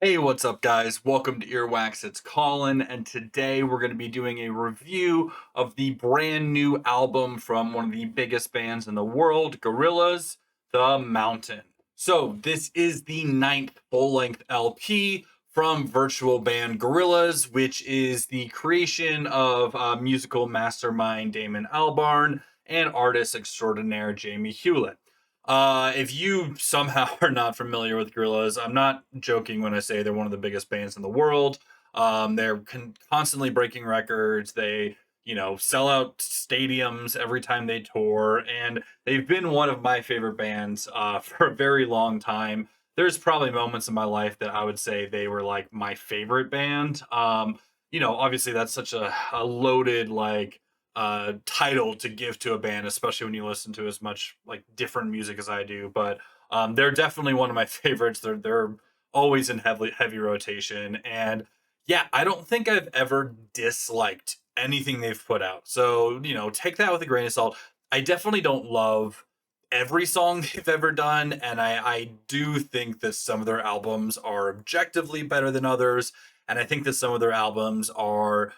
Hey, what's up, guys? Welcome to Earwax. It's Colin, and today we're going to be doing a review of the brand new album from one of the biggest bands in the world, Gorillaz, The Mountain. So, this is the ninth full length LP from virtual band Gorillaz, which is the creation of musical mastermind Damon Albarn and artist extraordinaire Jamie Hewlett. If you somehow are not familiar with Gorillaz, I'm not joking when I say they're one of the biggest bands in the world. They're constantly breaking records. They, sell out stadiums every time they tour, and they've been one of my favorite bands for a very long time. There's probably moments in my life that I would say they were like my favorite band. Obviously that's such a loaded title to give to a band, especially when you listen to as much like different music as I do. But they're definitely one of my favorites. They're always in heavy rotation, and yeah, I don't think I've ever disliked anything they've put out. So take that with a grain of salt. I definitely don't love every song they've ever done, and I do think that some of their albums are objectively better than others, and I think that some of their albums are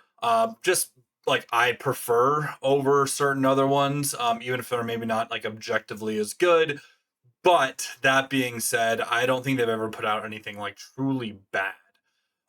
just like I prefer over certain other ones, even if they're maybe not like objectively as good. But that being said, I don't think they've ever put out anything like truly bad.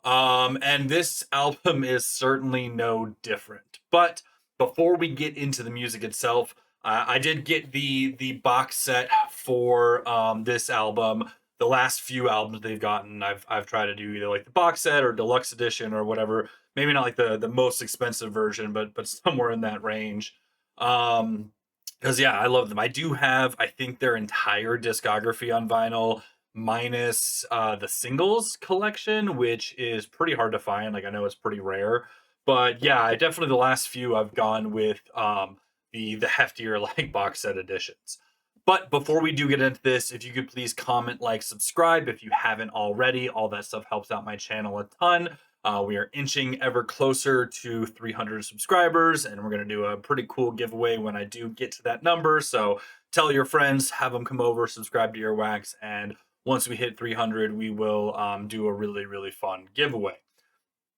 And this album is certainly no different. But before we get into the music itself, I did get the box set for this album. The last few albums they've gotten, I've tried to do either like the box set or deluxe edition or whatever. Maybe not like the most expensive version, but somewhere in that range. Because yeah, I love them. I do have, I think, their entire discography on vinyl minus the singles collection, which is pretty hard to find. Like I know it's pretty rare, but yeah, I definitely the last few I've gone with the heftier like box set editions. But before we do get into this, if you could please comment, like, subscribe if you haven't already. All that stuff helps out my channel a ton. We are inching ever closer to 300 subscribers, and we're going to do a pretty cool giveaway when I do get to that number. So tell your friends, have them come over, subscribe to Earwax, and once we hit 300, we will do a really, really fun giveaway.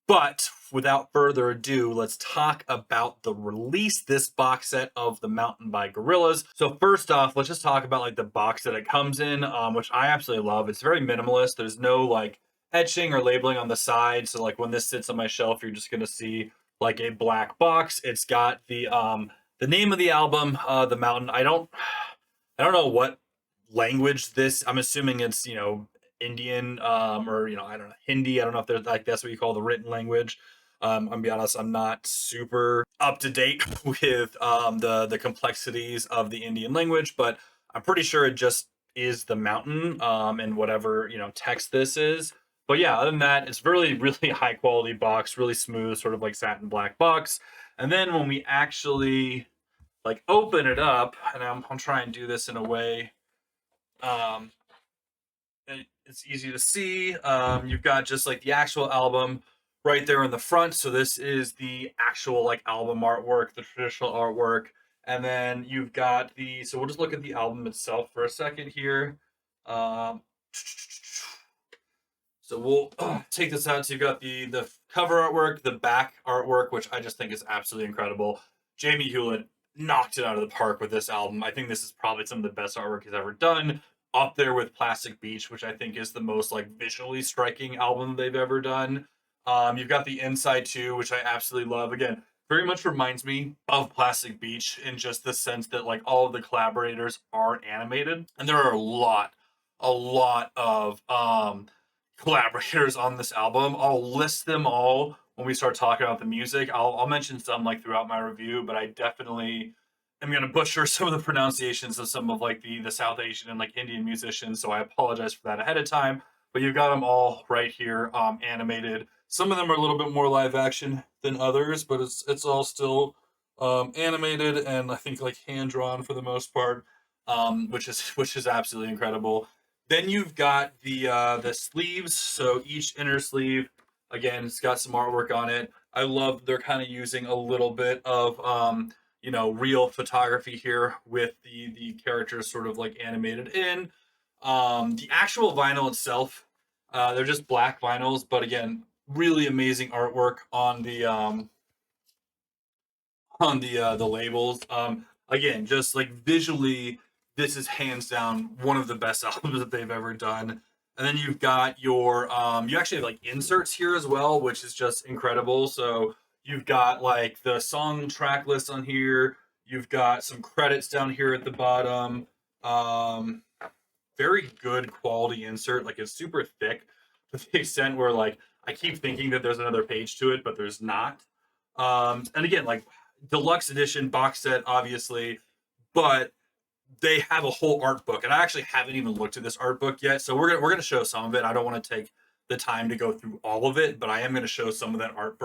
But without further ado, let's talk about the release, this box set of The Mountain by Gorillaz. So first off, let's just talk about like the box that it comes in, which I absolutely love. It's very minimalist. There's no like etching or labeling on the side. So like when this sits on my shelf, you're just gonna see like a black box. It's got the name of the album, The Mountain. I don't know what language this. I'm assuming it's Indian, or I don't know, Hindi. I don't know if there's like that's what you call the written language. I'm gonna be honest, I'm not super up to date with the complexities of the Indian language, but I'm pretty sure it just is the mountain, and whatever text this is. But yeah, other than that, it's really really high quality box, really smooth, sort of like satin black box. And then when we actually like open it up, and I'm trying to do this in a way um, it's easy to see. You've got just like the actual album right there in the front. So this is the actual like album artwork, the traditional artwork. And then you've got so we'll just look at the album itself for a second here. Um, so we'll take this out. So you've got the cover artwork, the back artwork, which I just think is absolutely incredible. Jamie Hewlett knocked it out of the park with this album. I think this is probably some of the best artwork he's ever done. Up there with Plastic Beach, which I think is the most like visually striking album they've ever done. You've got the inside too, which I absolutely love. Again, very much reminds me of Plastic Beach in just the sense that like all of the collaborators are animated, and there are a lot of collaborators on this album. I'll list them all when we start talking about the music. I'll mention some like throughout my review, but I definitely am gonna butcher some of the pronunciations of some of like the South Asian and like Indian musicians, so I apologize for that ahead of time. But you've got them all right here, animated. Some of them are a little bit more live action than others, but it's all still animated and I think like hand drawn for the most part, which is absolutely incredible. Then you've got the sleeves. So each inner sleeve, again, it's got some artwork on it. I love they're kind of using a little bit of real photography here with the characters sort of like animated in. The actual vinyl itself, They're just black vinyls, but again, really amazing artwork on the labels. Again, just like visually, this is hands down one of the best albums that they've ever done. And then you've got your you actually have like inserts here as well, which is just incredible. So you've got like the song track list on here. You've got some credits down here at the bottom. Um, Very good quality insert. Like it's super thick to the extent where like I keep thinking that there's another page to it, but there's not. And again, like deluxe edition box set, obviously, but they have a whole art book, and I actually haven't even looked at this art book yet. So we're gonna show some of it. I don't want to take the time to go through all of it, but I am gonna show some of that art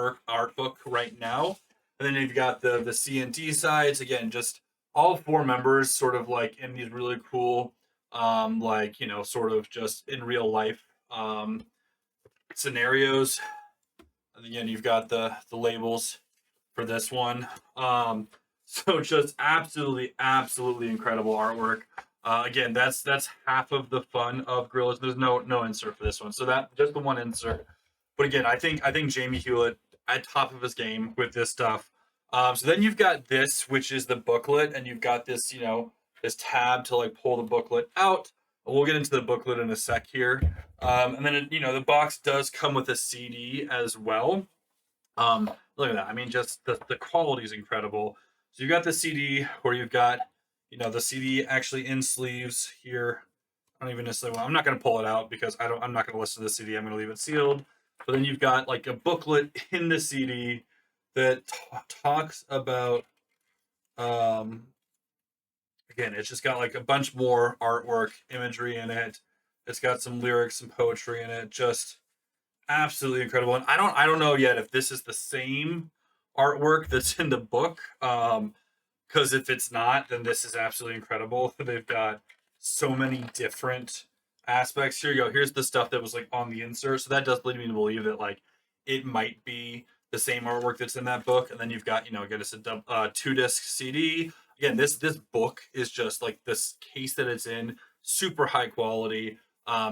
book right now. And then you've got the CNT sides again, just all four members sort of like in these really cool, like sort of just in real life scenarios. And again, you've got the labels for this one. So just absolutely incredible artwork. Again, that's half of the fun of Gorillaz. There's no insert for this one, so that just the one insert. But again, I think Jamie Hewlett at top of his game with this stuff. So then you've got this, which is the booklet, and you've got this this tab to like pull the booklet out. We'll get into the booklet in a sec here. And then the box does come with a CD as well. Look at that. I mean, just the quality is incredible. So you've got the CD, or you've got, the CD actually in sleeves here. I don't even necessarily I'm not going to pull it out because I'm not going to listen to the CD. I'm going to leave it sealed. But then you've got like a booklet in the CD that talks about, um, again, it's just got like a bunch more artwork, imagery in it. It's got some lyrics, some poetry in it. Just absolutely incredible. And I don't know yet if this is the same artwork that's in the book. Because if it's not, then this is absolutely incredible. They've got so many different aspects. Here you go. Here's the stuff that was like on the insert. So that does lead me to believe that like it might be the same artwork that's in that book. And then you've got, again, it's a 2-disc CD. Again, this book is just like this case that it's in, super high quality,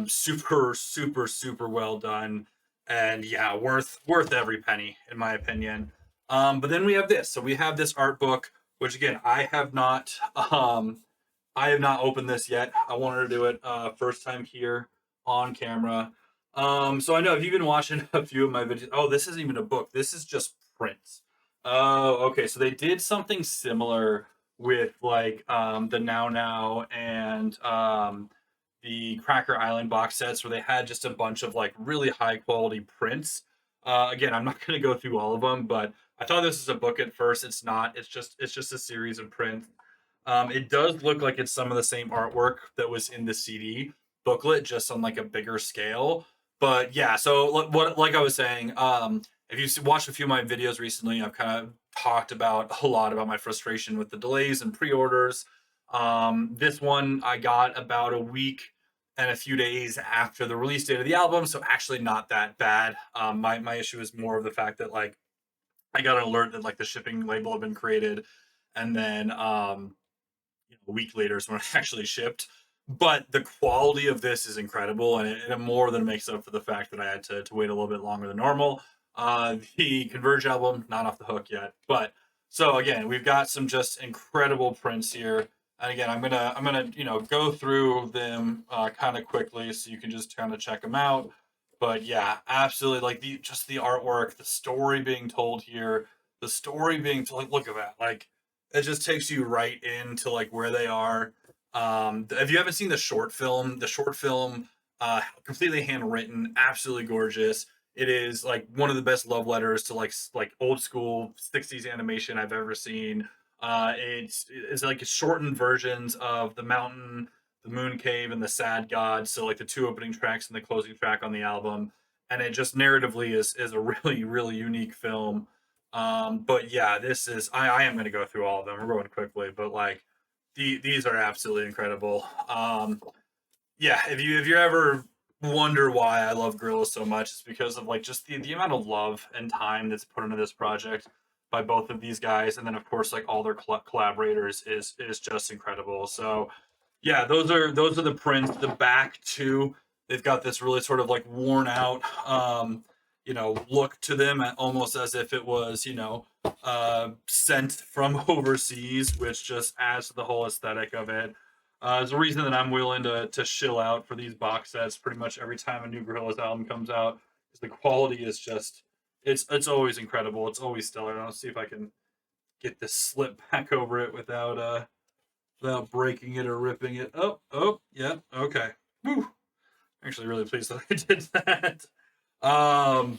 super well done, and yeah, worth every penny in my opinion. But then we have this. So we have this art book, which again I have not opened this yet. I wanted to do it first time here on camera. So I know if you've been watching a few of my videos, oh, this isn't even a book. This is just prints. Oh, okay. So they did something similar with like the Now Now and the Cracker Island box sets where they had just a bunch of like really high quality prints. Again, I'm not going to go through all of them, but I thought this was a book at first. It's not. It's just a series of prints. It does look like it's some of the same artwork that was in the CD booklet, just on like a bigger scale. But yeah, so what like I was saying, if you watched a few of my videos recently, I've kind of talked about a lot about my frustration with the delays and pre-orders. This one I got about a week and a few days after the release date of the album, so actually not that bad. My issue is more of the fact that like I got an alert that like the shipping label had been created, and then a week later is when it actually shipped. But the quality of this is incredible, and it more than makes up for the fact that I had to wait a little bit longer than normal. The Converge album, not off the hook yet, but so again, we've got some just incredible prints here. And again, I'm gonna go through them kind of quickly so you can just kind of check them out. But yeah, absolutely, like the artwork, the story being told here, the story being told. Like, look at that, like it just takes you right into like where they are. If you haven't seen the short film, completely handwritten, absolutely gorgeous. It is like one of the best love letters to like old school 60s animation I've ever seen. It's like shortened versions of the mountain, the moon cave, and the sad god. So like the two opening tracks and the closing track on the album, and it just narratively is a really unique film. But yeah, this is I am going to go through all of them. We're going quickly, but like these are absolutely incredible. Yeah, if you ever wonder why I love Gorillaz so much, it's because of like just the amount of love and time that's put into this project by both of these guys, and then of course like all their collaborators is just incredible. So yeah, those are the prints. The back too. They've got this really sort of like worn out, look to them, almost as if it was, sent from overseas, which just adds to the whole aesthetic of it. There's a reason that I'm willing to shill out for these box sets pretty much every time a new Gorillaz album comes out, because the quality is just it's always incredible. It's always stellar. I'll see if I can get this slip back over it without breaking it or ripping it. Oh, yeah, okay. Woo. Actually, really pleased that I did that. Um,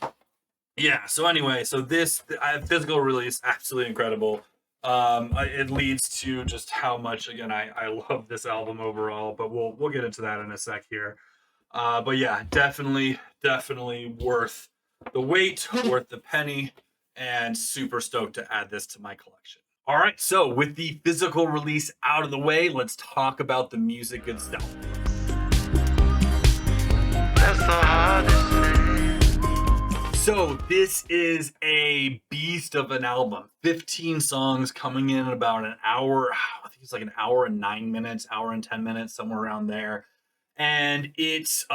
yeah. So anyway, so this physical release, absolutely incredible. It leads to just how much, again, I love this album overall, but we'll get into that in a sec here. But yeah, definitely worth the wait, worth the penny, and super stoked to add this to my collection. All right, so with the physical release out of the way, let's talk about the music itself. That's the hardest thing. So this is a beast of an album. 15 songs coming in about an hour. I think it's like an hour and 9 minutes, hour and 10 minutes, somewhere around there. And it's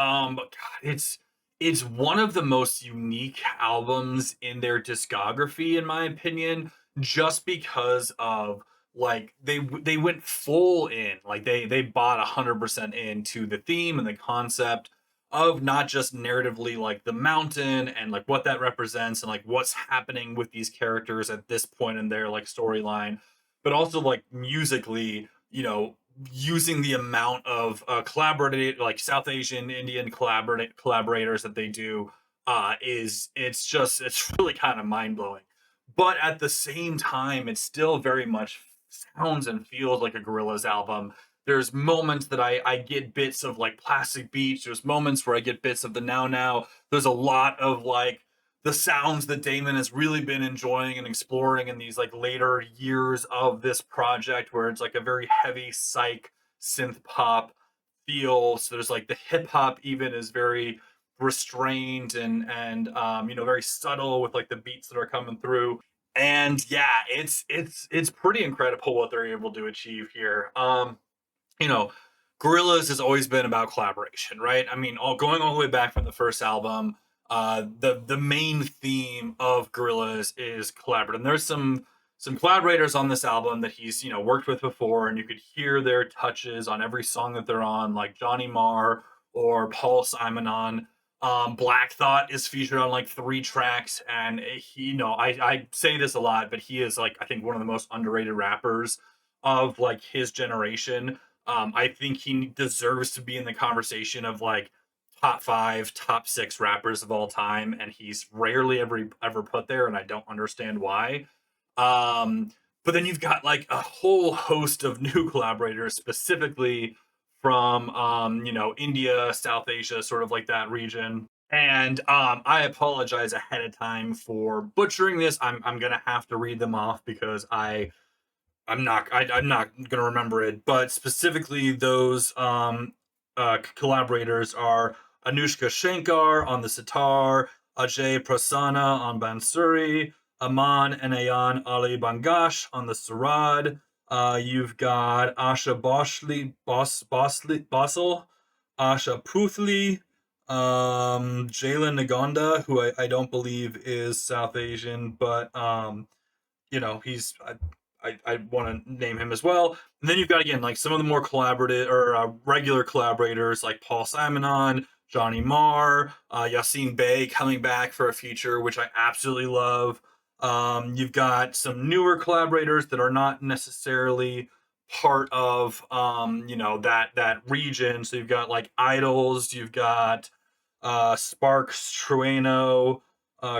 it's one of the most unique albums in their discography, in my opinion, just because of like they went full in, like they bought 100% into the theme and the concept of not just narratively like the mountain and like what that represents and like what's happening with these characters at this point in their like storyline, but also like musically, using the amount of collaborated like South Asian Indian collaborators that they do, it's really kind of mind-blowing. But at the same time, it still very much sounds and feels like a Gorillaz album. There's moments that I get bits of like Plastic Beach. There's moments where I get bits of the Now Now. There's a lot of like the sounds that Damon has really been enjoying and exploring in these like later years of this project, where it's like a very heavy psych synth pop feel. So there's like the hip hop even is very restrained and very subtle with like the beats that are coming through. And yeah, it's pretty incredible what they're able to achieve here. You know, Gorillaz has always been about collaboration, right? I mean, going all the way back from the first album, the main theme of Gorillaz is collaborative. And there's some collaborators on this album that he's worked with before, and you could hear their touches on every song that they're on, like Johnny Marr or Paul Simonon. Black Thought is featured on like 3 tracks, and he, I say this a lot, but he is like I think one of the most underrated rappers of like his generation. I think he deserves to be in the conversation of like top 5, top 6 rappers of all time, and he's rarely ever put there, and I don't understand why. Um, but then you've got like a whole host of new collaborators, specifically from India, South Asia, sort of like that region. And I apologize ahead of time for butchering this. I'm gonna have to read them off because I'm not gonna remember it, but specifically those collaborators are Anushka Shankar on the sitar, Ajay Prasanna on bansuri, Aman and Ayan Ali Bangash on the sarod. You've got Asha Bosle, Asha Puthli, Jalen Nagonda, who I don't believe is South Asian, but he's I want to name him as well. And then you've got again like some of the more collaborative or regular collaborators like Paul Simonon, Johnny Marr, Yassine Bey coming back for a feature, which I absolutely love. You've got some newer collaborators that are not necessarily part of that region. So you've got like Idols, you've got Sparks Trueno,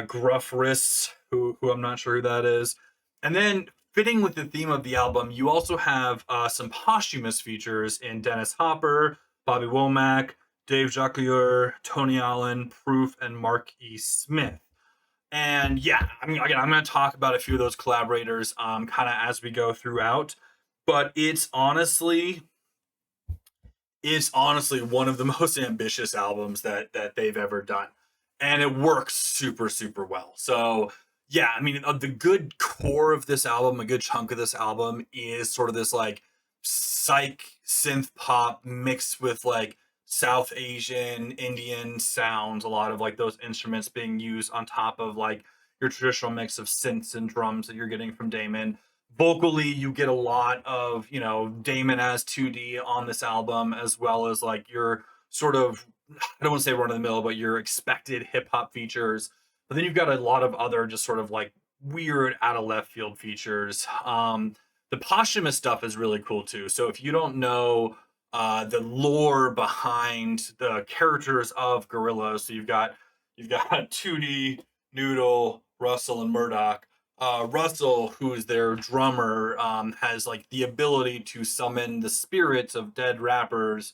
Gruff Wrists, who I'm not sure who that is. And then fitting with the theme of the album, you also have some posthumous features in Dennis Hopper, Bobby Womack, Dave Jacquier, Tony Allen, Proof, and Mark E. Smith. And yeah, I mean, again, I'm going to talk about a few of those collaborators kind of as we go throughout. But it's honestly one of the most ambitious albums that they've ever done, and it works super super well. So yeah, I mean, the good core of this album, a good chunk of this album is sort of this like psych synth pop mixed with like South Asian, Indian sounds, a lot of like those instruments being used on top of like your traditional mix of synths and drums that you're getting from Damon. Vocally, you get a lot of, Damon as 2D on this album, as well as like your sort of, I don't want to say run of the mill, but your expected hip hop features. But then you've got a lot of other just sort of like weird out of left field features. The posthumous stuff is really cool too. So if you don't know the lore behind the characters of Gorillaz, so you've got 2D, Noodle, Russell, and Murdoch. Russell, who is their drummer, has like the ability to summon the spirits of dead rappers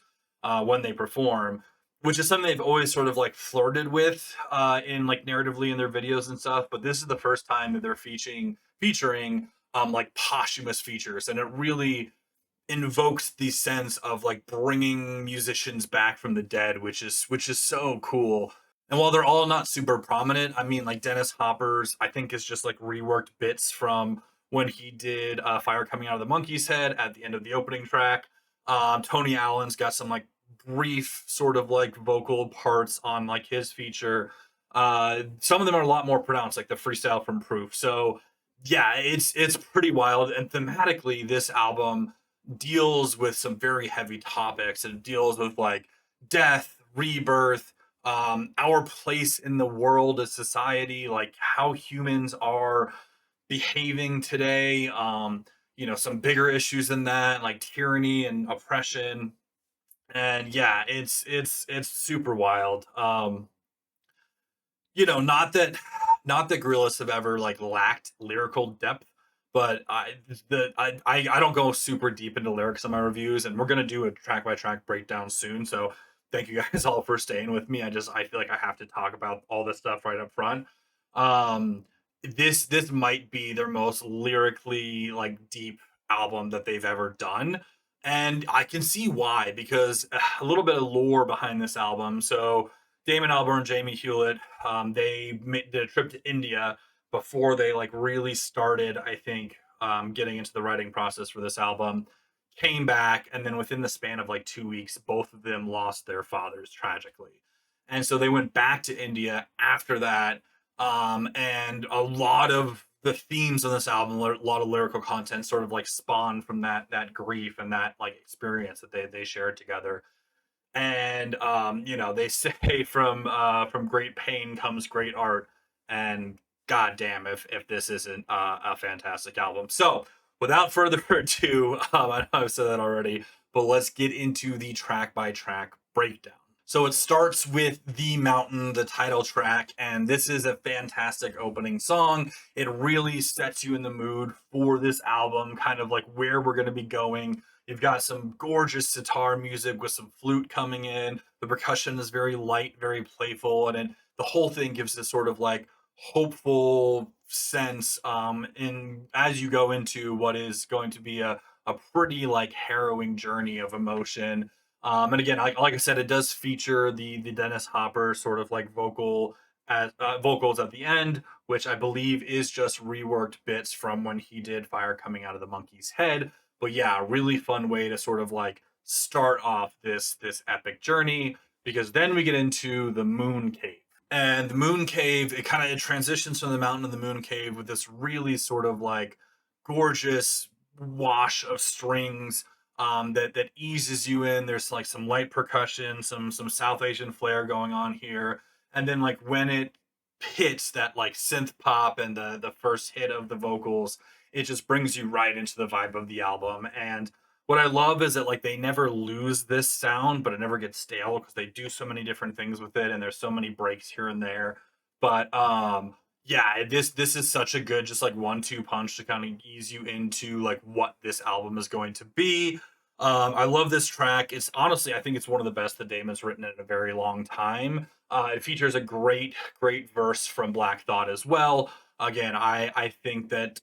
when they perform, which is something they've always sort of like flirted with in like narratively in their videos and stuff. But this is the first time that they're featuring like posthumous features, and it really invokes the sense of like bringing musicians back from the dead, which is so cool. And while they're all not super prominent, I mean, like Dennis Hopper's, I think is just like reworked bits from when he did Fire Coming Out of the Monkey's Head at the end of the opening track. Tony Allen's got some like brief sort of like vocal parts on like his feature. Some of them are a lot more pronounced, like the freestyle from Proof. So yeah, it's pretty wild. And thematically, this album deals with some very heavy topics. It deals with like death, rebirth, our place in the world as society, like how humans are behaving today. Some bigger issues than that, like tyranny and oppression. And yeah, it's super wild. Not that Gorillaz have ever like lacked lyrical depth, but I don't go super deep into lyrics in my reviews, and we're gonna do a track by track breakdown soon. So thank you guys all for staying with me. I feel like I have to talk about all this stuff right up front. Um, this might be their most lyrically like deep album that they've ever done. And I can see why, because a little bit of lore behind this album. So Damon Albarn and Jamie Hewlett, did a trip to India before they like really started, I think, getting into the writing process for this album. Came back, and then within the span of like 2 weeks, both of them lost their fathers tragically, and so they went back to India after that. And a lot of the themes on this album, a lot of lyrical content, sort of like spawned from that grief and that like experience that they shared together. And they say from great pain comes great art. And god damn, if this isn't a fantastic album. So without further ado, I know I've said that already, but let's get into the track by track breakdown. So it starts with The Mountain, the title track, and this is a fantastic opening song. It really sets you in the mood for this album, kind of like where we're going to be going. You've got some gorgeous sitar music with some flute coming in. The percussion is very light, very playful, and the whole thing gives this sort of like hopeful sense in as you go into what is going to be a pretty like harrowing journey of emotion. And again, like I said, it does feature the Dennis Hopper sort of like vocals at the end, which I believe is just reworked bits from when he did Fire Coming Out of the Monkey's Head. But yeah, really fun way to sort of like start off this epic journey, because then we get into the Moon Cave. And the Moon Cave, it transitions from the mountain to the Moon Cave with this really sort of like gorgeous wash of strings that eases you in. There's like some light percussion, some South Asian flair going on here, and then like when it hits that like synth pop and the first hit of the vocals, it just brings you right into the vibe of the album. And what I love is that like they never lose this sound, but it never gets stale because they do so many different things with it, and there's so many breaks here and there. But yeah, this is such a good just like 1-2 punch to kind of ease you into like what this album is going to be. I love this track. It's honestly, I think it's one of the best that Damon's written in a very long time. It features a great verse from Black Thought as well. Again, I think that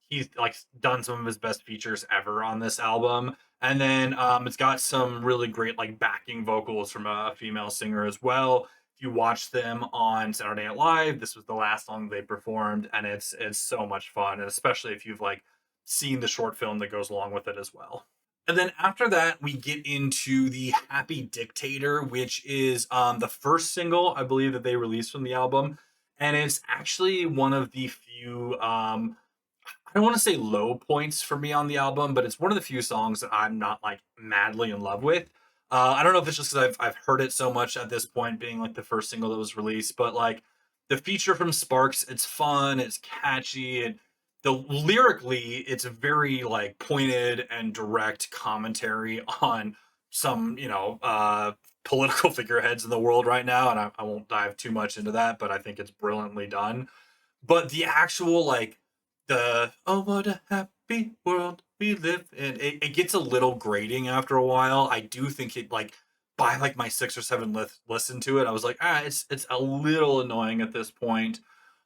he's like done some of his best features ever on this album. And then it's got some really great like backing vocals from a female singer as well. If you watch them on Saturday Night Live, this was the last song they performed, and it's so much fun, and especially if you've like seen the short film that goes along with it as well. And then after that, we get into the Happy Dictator, which is the first single I believe that they released from the album, and it's actually one of the few I don't want to say low points for me on the album, but it's one of the few songs that I'm not like madly in love with. I don't know if it's just because I've heard it so much at this point, being like the first single that was released, but like the feature from Sparks, it's fun, it's catchy, and the lyrically, it's a very like pointed and direct commentary on some, political figureheads in the world right now, and I won't dive too much into that, but I think it's brilliantly done. But the actual like the "Oh, what a happy world we live in," it gets a little grating after a while. I do think it like by like my 6 or 7 listen to it, I was like, "Ah, it's a little annoying at this point."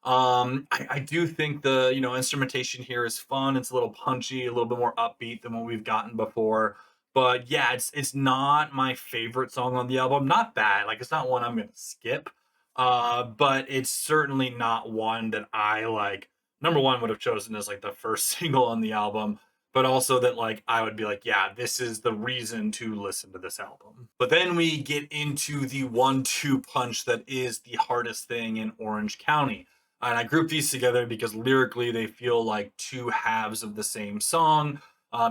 I do think the, instrumentation here is fun. It's a little punchy, a little bit more upbeat than what we've gotten before. But yeah, it's not my favorite song on the album. Not bad. Like it's not one I'm gonna skip. But it's certainly not one that I like number one would have chosen as like the first single on the album, but also that like I would be like, yeah, this is the reason to listen to this album. But then we get into the 1-2 punch that is the hardest thing in Orange County. And I group these together because lyrically they feel like two halves of the same song.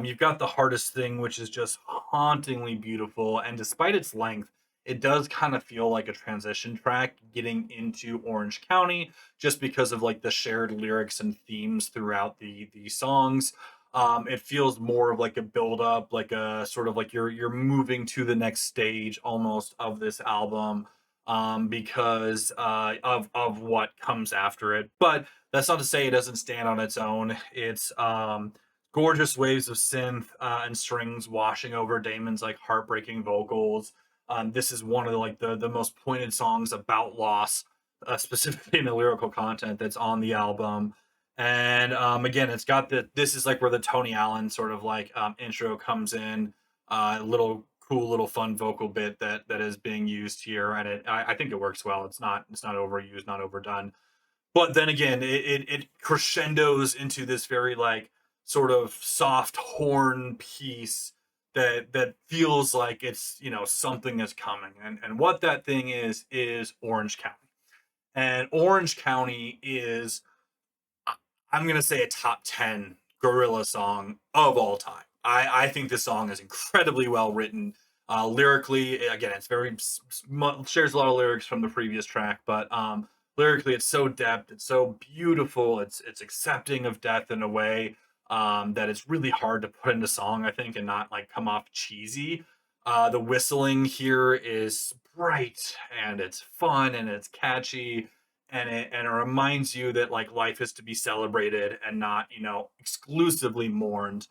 You've got the hardest thing, which is just hauntingly beautiful. And despite its length, it does kind of feel like a transition track getting into Orange County just because of like the shared lyrics and themes throughout the songs. It feels more of like a build up, like a sort of like you're moving to the next stage almost of this album because of what comes after it. But that's not to say it doesn't stand on its own. It's gorgeous waves of synth and strings washing over Damon's like heartbreaking vocals. This is one of the most pointed songs about loss, specifically in the lyrical content that's on the album. And again, it's got the this is like where the Tony Allen sort of like intro comes in, little cool little fun vocal bit that is being used here, and I think it works well. It's not overused, not overdone. But then again, it crescendos into this very like sort of soft horn piece that feels like it's something is coming, and what that thing is Orange County, and Orange County is I'm gonna say a top 10 Gorilla song of all time. I think this song is incredibly well written. Lyrically, again, it's very shares a lot of lyrics from the previous track, but lyrically, it's so depth, it's so beautiful, it's accepting of death in a way that it's really hard to put into song, I think, and not like come off cheesy. The whistling here is bright and it's fun and it's catchy and it reminds you that like life is to be celebrated and not exclusively mourned.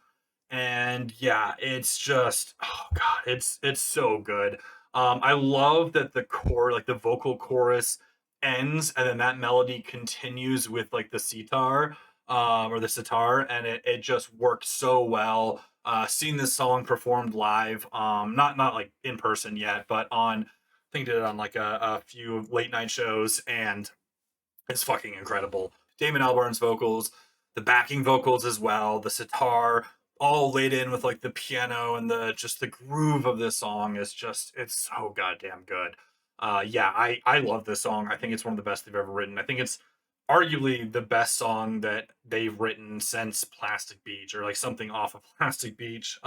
And yeah, it's just oh god, it's so good. I love that the core like the vocal chorus ends and then that melody continues with like the sitar or the sitar, and it just works so well. Seeing this song performed live, not like in person yet, but on I think did it on like a few late night shows, and it's fucking incredible. Damon Albarn's vocals, the backing vocals as well, the sitar, all laid in with like the piano and the just the groove of this song is just it's so goddamn good. Yeah, I love this song. I think it's one of the best they've ever written. I think it's arguably the best song that they've written since Plastic Beach or like something off of Plastic Beach.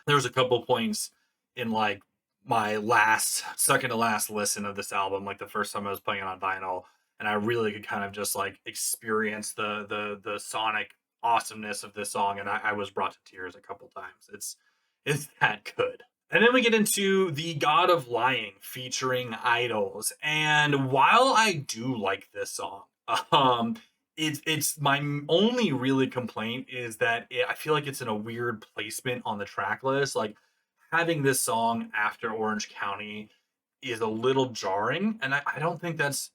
There's a couple points in like my last second to last listen of this album, like the first time I was playing it on vinyl, and I really could kind of just like experience the sonic awesomeness of this song, and I was brought to tears a couple times. It's that good. And then we get into The God of Lying featuring Idols. And while I do like this song, um, it's my only really complaint is that I feel like it's in a weird placement on the track list. Like having this song after Orange County is a little jarring, and I don't think that's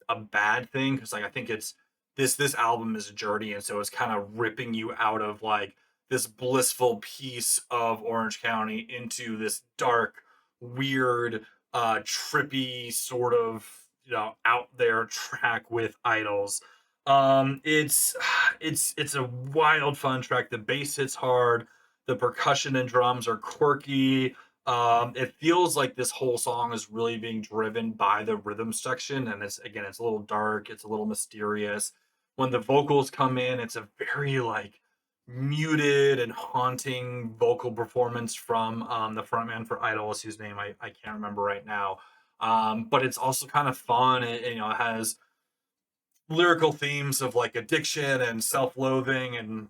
a bad thing because like I think it's this album is a journey, and so it's kind of ripping you out of like this blissful piece of Orange County into this dark, weird, trippy sort of out there track with Idols. It's it's a wild fun track. The bass hits hard. The percussion and drums are quirky. It feels like this whole song is really being driven by the rhythm section, and it's a little dark, it's a little mysterious. When the vocals come in, it's a very like muted and haunting vocal performance from the frontman for Idols, whose name I can't remember right now. But it's also kind of fun. It has lyrical themes of like addiction and self-loathing, and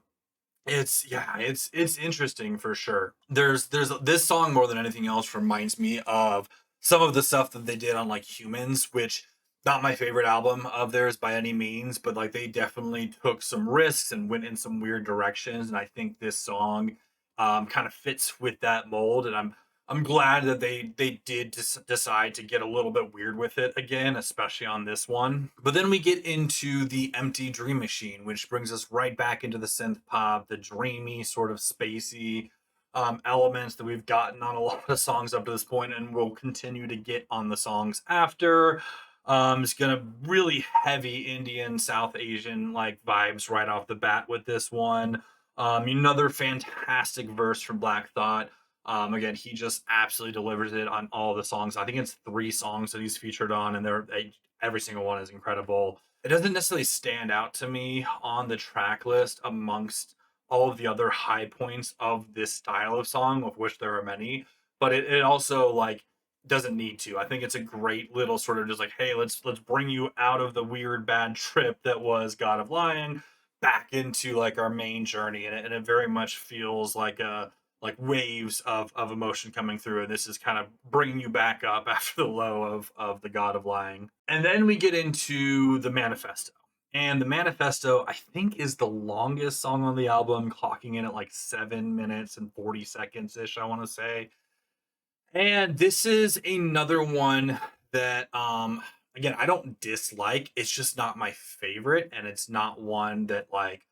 it's interesting for sure. There's this song more than anything else reminds me of some of the stuff that they did on like Humans, which not my favorite album of theirs by any means, but like they definitely took some risks and went in some weird directions, and I think this song kind of fits with that mold, and I'm glad that they did decide to get a little bit weird with it again, especially on this one. But then we get into the Empty Dream Machine, which brings us right back into the synth pop, the dreamy, sort of spacey elements that we've gotten on a lot of songs up to this point, and will continue to get on the songs after. It's gonna really heavy Indian, South Asian like vibes right off the bat with this one. Another fantastic verse from Black Thought. Again, he just absolutely delivers it on all the songs. I think it's 3 songs that he's featured on, and every single one is incredible. It doesn't necessarily stand out to me on the track list amongst all of the other high points of this style of song, of which there are many. But it also like doesn't need to. I think it's a great little sort of just like, hey, let's bring you out of the weird bad trip that was God of Lying back into like our main journey, and it very much feels like a like waves of emotion coming through, and this is kind of bringing you back up after the low of the God of Lying. And then we get into the Manifesto, and the Manifesto I think is the longest song on the album, clocking in at like 7 minutes and 40 seconds ish, I want to say. And this is another one that again, I don't dislike, it's just not my favorite, and it's not one that like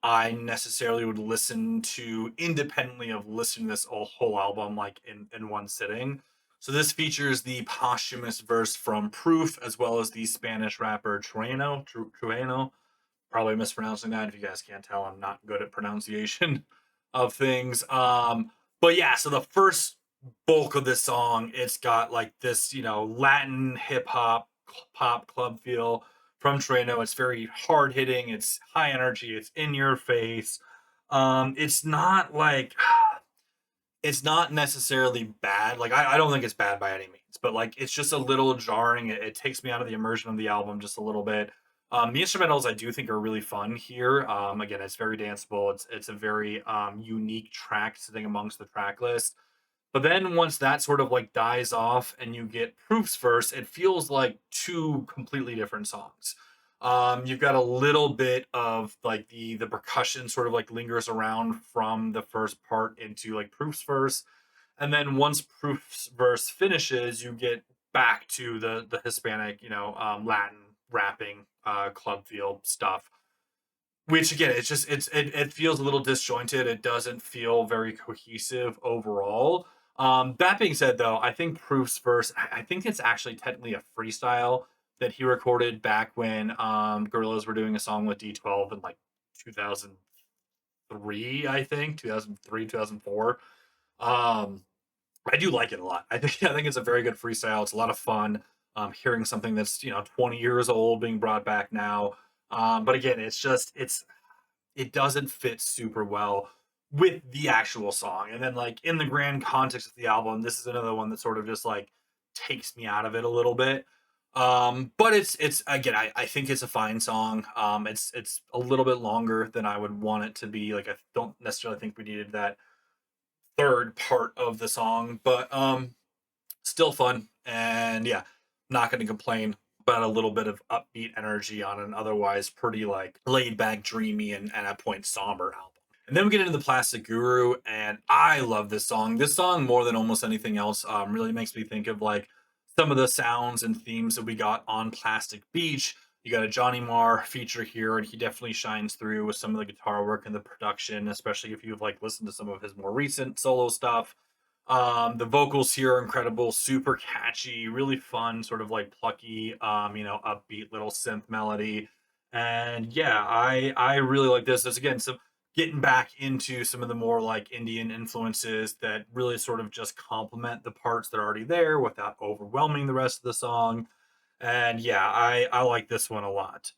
I necessarily would listen to independently of listening to this whole album like in one sitting. So this features the posthumous verse from Proof, as well as the Spanish rapper Trueno. Probably mispronouncing that. If you guys can't tell, I'm not good at pronunciation of things. But yeah, so the first bulk of this song, it's got like this, Latin hip hop pop club feel from Trino. It's very hard hitting, it's high energy, it's in your face. It's not like it's not necessarily bad. Like I don't think it's bad by any means, but like it's just a little jarring. It takes me out of the immersion of the album just a little bit. The instrumentals I do think are really fun here. Again, it's very danceable. It's a very unique track sitting amongst the track list. But then once that sort of like dies off and you get Proof's verse, it feels like 2 completely different songs. You've got a little bit of like the percussion sort of like lingers around from the first part into like Proof's verse, and then once Proof's verse finishes, you get back to the Hispanic, Latin rapping, club feel stuff. Which again, it feels a little disjointed. It doesn't feel very cohesive overall. That being said, though, I think Proof's verse, I think it's actually technically a freestyle that he recorded back when Gorillaz were doing a song with D12 in like 2003, I think 2003, 2004. I do like it a lot. I think it's a very good freestyle. It's a lot of fun. Hearing something that's 20 years old being brought back now. But again, it doesn't fit super well with the actual song. And then like in the grand context of the album, this is another one that sort of just like takes me out of it a little bit. But it's again, I think it's a fine song. It's a little bit longer than I would want it to be. Like I don't necessarily think we needed that third part of the song, but still fun. And yeah, not going to complain about a little bit of upbeat energy on an otherwise pretty like laid back, dreamy, and at point somber album. And then we get into the Plastic Guru, and I love this song. This song, more than almost anything else, really makes me think of like some of the sounds and themes that we got on Plastic Beach. You got a Johnny Marr feature here, and he definitely shines through with some of the guitar work and the production, especially if you've like listened to some of his more recent solo stuff. The vocals here are incredible, super catchy, really fun, sort of like plucky, upbeat little synth melody. And yeah, I really like this. There's again some getting back into some of the more like Indian influences that really sort of just complement the parts that are already there without overwhelming the rest of the song. And yeah, I like this one a lot.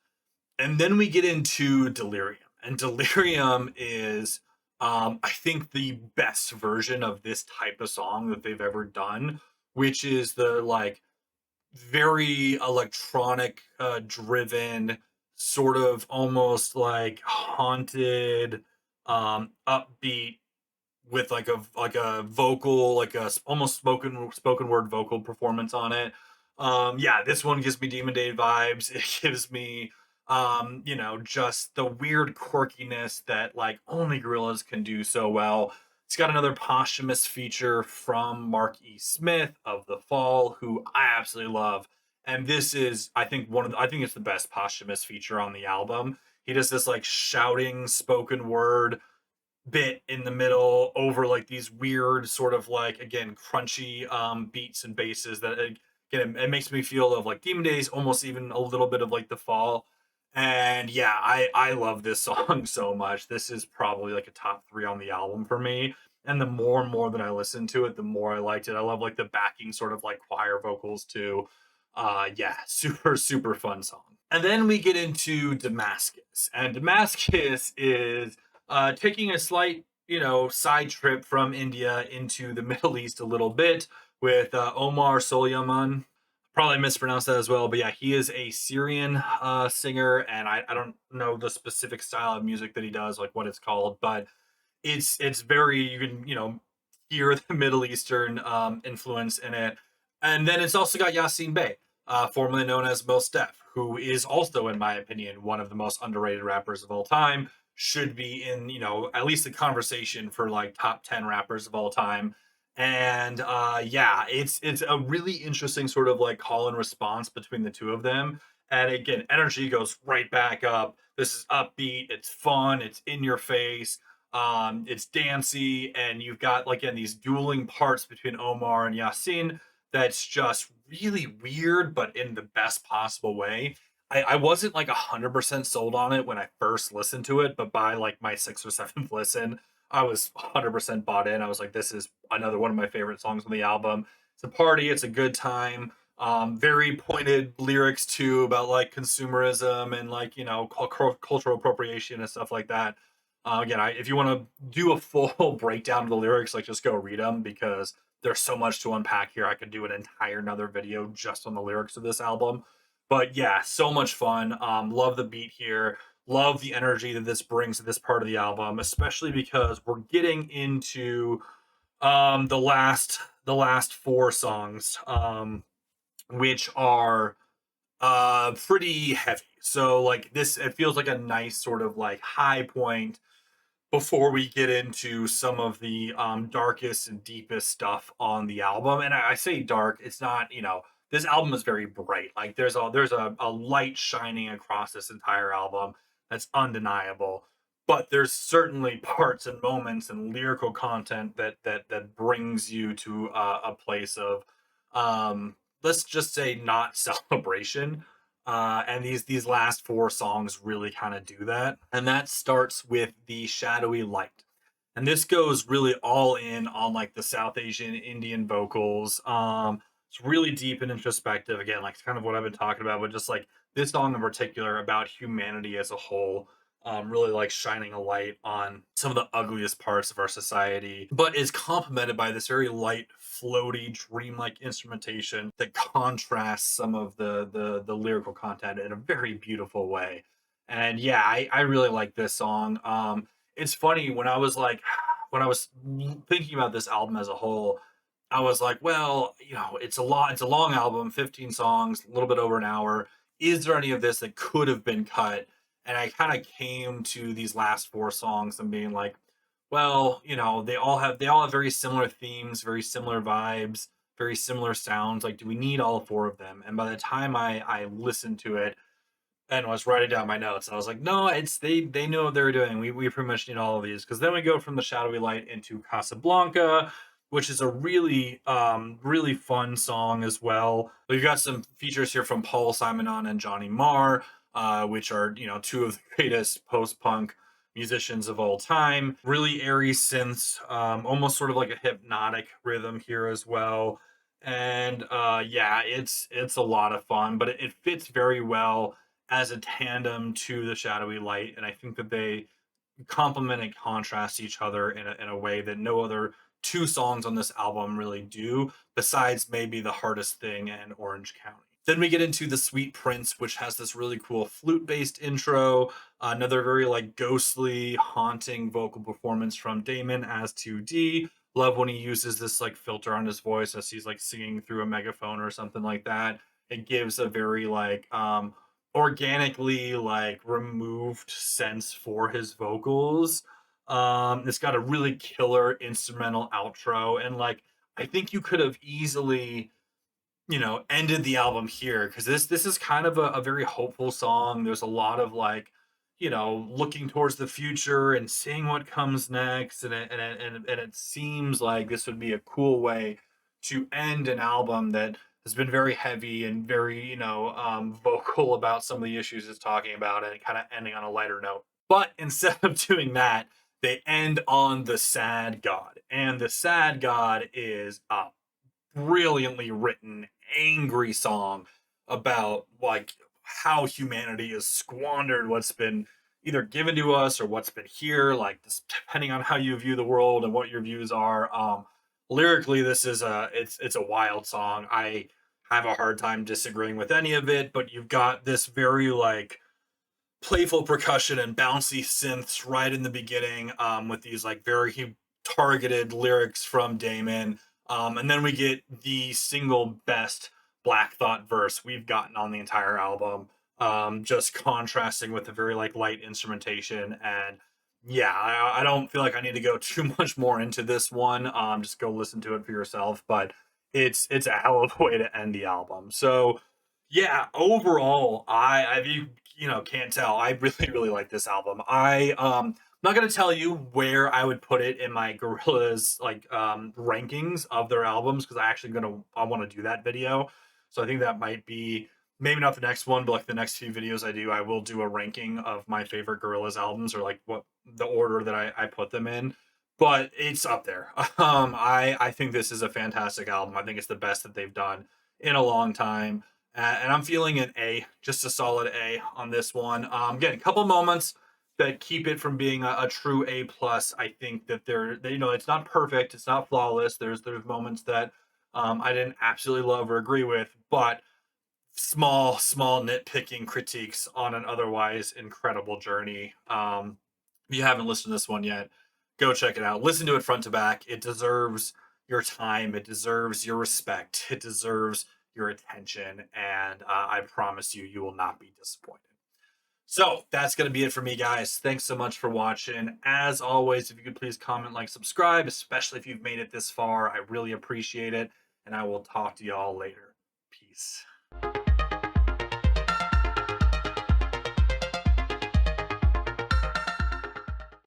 And then we get into Delirium. And Delirium is I think the best version of this type of song that they've ever done, which is the like very electronic driven, sort of almost like haunted, upbeat, with like a vocal, like a almost spoken word vocal performance on it. Yeah, this one gives me Demon Day vibes. It gives me you know, just the weird quirkiness that like only Gorillaz can do so well. It's got another posthumous feature from Mark E. Smith of The Fall, who I absolutely love. And this is, I think, I think it's the best posthumous feature on the album. He does this like shouting spoken word bit in the middle over like these weird sort of like, again, crunchy beats and basses that again, it makes me feel of like Demon Days, almost even a little bit of like The Fall. And yeah, I love this song so much. This is probably like a top 3 on the album for me. And the more and more that I listened to it, the more I liked it. I love like the backing sort of like choir vocals too. Yeah, super fun song. And then we get into Damascus. And Damascus is taking a slight, you know, side trip from India into the Middle East a little bit with Omar Soleiman. Probably mispronounced that as well, but yeah, he is a Syrian singer, and I don't know the specific style of music that he does, like what it's called, but it's very, you can, you know, hear the Middle Eastern influence in it. And then it's also got Yassine Bey, formerly known as Mos Def, who is also, in my opinion, one of the most underrated rappers of all time. Should be in, you know, at least the conversation for like top 10 rappers of all time. And yeah, it's a really interesting sort of like call and response between the two of them. And again, energy goes right back up. This is upbeat, it's fun, it's in your face, it's dancey, and you've got like in these dueling parts between Omar and Yasin that's just really weird, but in the best possible way. I wasn't like 100% sold on it when I first listened to it, but by like my sixth or seventh listen, I was 100% bought in. I was like, this is another one of my favorite songs on the album. It's a party, it's a good time. Very pointed lyrics too about like consumerism and like, you know, cultural appropriation and stuff like that. Again, if you want to do a full breakdown of the lyrics, like just go read them because there's so much to unpack here. I could do an entire another video just on the lyrics of this album. But yeah, so much fun. Love the beat here. Love the energy that this brings to this part of the album, especially because we're getting into the last 4 songs, which are pretty heavy. So like this, it feels like a nice sort of like high point before we get into some of the darkest and deepest stuff on the album. And I say dark, it's not, you know, this album is very bright. Like there's a light shining across this entire album that's undeniable. But there's certainly parts and moments and lyrical content that brings you to a place of let's just say not celebration. And these last 4 songs really kind of do that. And that starts with the shadowy light. And this goes really all in on like the South Asian Indian vocals. It's really deep and introspective. Again, like it's kind of what I've been talking about, but just like this song in particular about humanity as a whole, really like shining a light on some of the ugliest parts of our society, but is complemented by this very light, floaty, dreamlike instrumentation that contrasts some of the lyrical content in a very beautiful way. And yeah, I really like this song. It's funny when I was like, when I was thinking about this album as a whole, I was like, well, you know, it's a long album, 15 songs, a little bit over an hour. Is there any of this that could have been cut? And I kind of came to these last 4 songs and being like, well, you know, they all have very similar themes, very similar vibes, very similar sounds. Like, do we need all 4 of them? And by the time I listened to it and was writing down my notes, I was like, no, it's they knew what they were doing. We pretty much need all of these because then we go from the shadowy light into Casablanca, which is a really fun song as well. We've got some features here from Paul Simonon and Johnny Marr, which are, you know, 2 of the greatest post punk musicians of all time. Really airy synths, almost sort of like a hypnotic rhythm here as well. And yeah, it's a lot of fun, but it fits very well as a tandem to the Shadowy Light, and I think that they complement and contrast each other in a way that no other two songs on this album really do, besides maybe The Hardest Thing and Orange County. Then we get into The Sweet Prince, which has this really cool flute based intro, another very like ghostly, haunting vocal performance from Damon as 2D. Love when he uses this like filter on his voice as he's like singing through a megaphone or something like that. It gives a very like organically like removed sense for his vocals. It's got a really killer instrumental outro, and like I think you could have easily, ended the album here because this is kind of a very hopeful song. There's a lot of like, looking towards the future and seeing what comes next, and it seems like this would be a cool way to end an album that has been very heavy and very vocal about some of the issues it's talking about, and kind of ending on a lighter note. But instead of doing that, they end on The Sad God, and The Sad God is a brilliantly written, angry song about like how humanity has squandered what's been either given to us or what's been here, like this, depending on how you view the world and what your views are. Lyrically, this is it's a wild song. I have a hard time disagreeing with any of it, but you've got this very like playful percussion and bouncy synths right in the beginning, with these like very targeted lyrics from Damon. And then we get the single best Black Thought verse we've gotten on the entire album, just contrasting with the very like light instrumentation. And yeah, I don't feel like I need to go too much more into this one. Just go listen to it for yourself. But it's a hell of a way to end the album. So yeah, overall, I if you can't tell, I really really like this album. I'm not gonna tell you where I would put it in my Gorillaz like rankings of their albums because I want to do that video. So I think that might be maybe not the next one, but like the next few videos I do, I will do a ranking of my favorite Gorillaz albums or like what the order that I put them in. But it's up there. I think this is a fantastic album. I think it's the best that they've done in a long time, and I'm feeling an A, just a solid A on this one. Again, a couple moments that keep it from being a true A plus. I think that it's not perfect, it's not flawless. There's moments that I didn't absolutely love or agree with, but small nitpicking critiques on an otherwise incredible journey. If you haven't listened to this one yet, go check it out. Listen to it front to back. It deserves your time. It deserves your respect. It deserves your attention. And I promise you, you will not be disappointed. So that's going to be it for me, guys. Thanks so much for watching. As always, if you could please comment, like, subscribe, especially if you've made it this far, I really appreciate it. And I will talk to y'all later. Peace.